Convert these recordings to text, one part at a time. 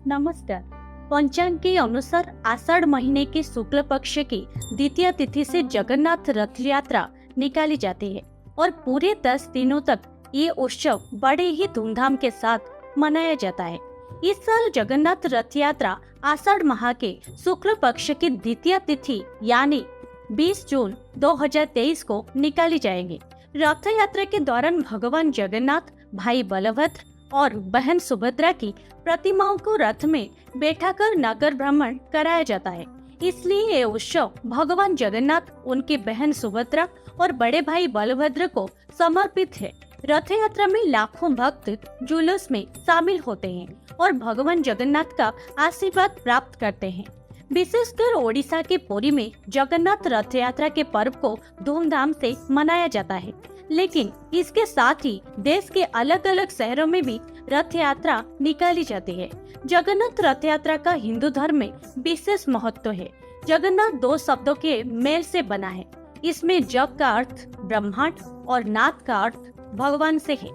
नमस्कार। पंचांग के अनुसार आषाढ़ महीने के शुक्ल पक्ष की द्वितीय तिथि से जगन्नाथ रथ यात्रा निकाली जाती है और पूरे 10 दिनों तक ये उत्सव बड़े ही धूमधाम के साथ मनाया जाता है। इस साल जगन्नाथ रथ यात्रा आषाढ़ माह के शुक्ल पक्ष की द्वितीय तिथि यानी 20 जून 2023 को निकाली जाएगी। रथ यात्रा के दौरान भगवान जगन्नाथ, भाई बलभद्र और बहन सुभद्रा की प्रतिमाओं को रथ में बैठाकर नगर भ्रमण कराया जाता है। इसलिए ये उत्सव भगवान जगन्नाथ, उनकी बहन सुभद्रा और बड़े भाई बलभद्र को समर्पित है। रथ यात्रा में लाखों भक्त जुलूस में शामिल होते हैं और भगवान जगन्नाथ का आशीर्वाद प्राप्त करते हैं। विशेषकर ओडिशा के पुरी में जगन्नाथ रथ यात्रा के पर्व को धूमधाम से मनाया जाता है, लेकिन इसके साथ ही देश के अलग अलग शहरों में भी रथ यात्रा निकाली जाती है। जगन्नाथ रथ यात्रा का हिंदू धर्म में विशेष महत्व है। जगन्नाथ दो शब्दों के मेल से बना है। इसमें जग का अर्थ ब्रह्मांड और नाथ का अर्थ भगवान से है।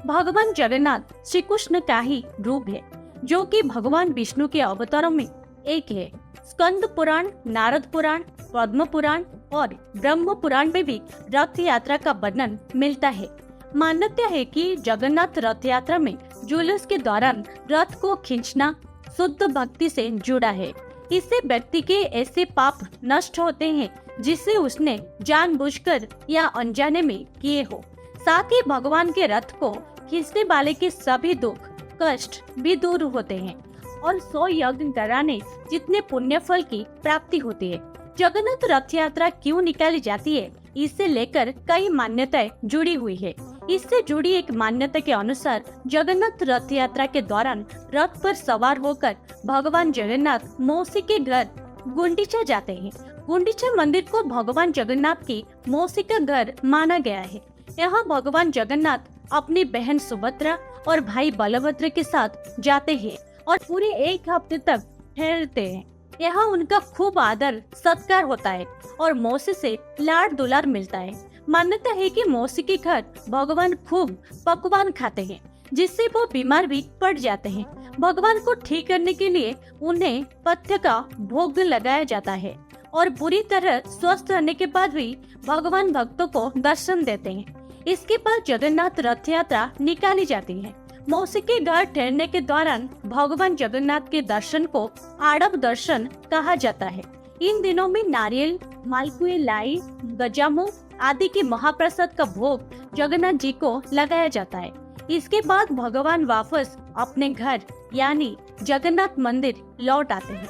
भगवान जगन्नाथ श्री कृष्ण का ही रूप है, जो कि भगवान विष्णु के अवतारों में एक है। स्कंद पुराण, नारद पुराण, पद्म पुराण और ब्रह्म पुराण में भी रथ यात्रा का वर्णन मिलता है। मान्यता है कि जगन्नाथ रथ यात्रा में जुलूस के दौरान रथ को खींचना शुद्ध भक्ति से जुड़ा है। इससे व्यक्ति के ऐसे पाप नष्ट होते हैं जिसे उसने जानबूझकर या अनजाने में किए हो। साथ ही भगवान के रथ को खींचने वाले के सभी दुख कष्ट भी दूर होते हैं और 100 यज्ञ कराने जितने पुण्य फल की प्राप्ति होती है। जगन्नाथ रथ यात्रा क्यों निकाली जाती है, इससे लेकर कई मान्यताएं जुड़ी हुई है। इससे जुड़ी एक मान्यता के अनुसार जगन्नाथ रथ यात्रा के दौरान रथ पर सवार होकर भगवान जगन्नाथ मौसी के घर गुंडीचा जाते हैं। गुंडीचा मंदिर को भगवान जगन्नाथ की मौसी का घर माना गया है। यहाँ भगवान जगन्नाथ अपनी बहन सुभद्रा और भाई बलभद्र के साथ जाते हैं और पूरे एक हफ्ते तक ठहरते हैं। यहाँ उनका खूब आदर सत्कार होता है और मौसी से लाड दुलार मिलता है। मान्यता है कि मौसी के घर भगवान खूब पकवान खाते हैं, जिससे वो बीमार भी पड़ जाते हैं। भगवान को ठीक करने के लिए उन्हें पथ्य का भोग लगाया जाता है और पूरी तरह स्वस्थ रहने के बाद भी भगवान भक्तों को दर्शन देते हैं। इसके बाद जगन्नाथ रथ यात्रा निकाली जाती है। मौसी के घर ठहरने के दौरान भगवान जगन्नाथ के दर्शन को आड़प दर्शन कहा जाता है। इन दिनों में नारियल, मालपुए, लाई, गजामुन आदि के महाप्रसाद का भोग जगन्नाथ जी को लगाया जाता है। इसके बाद भगवान वापस अपने घर यानी जगन्नाथ मंदिर लौट आते हैं।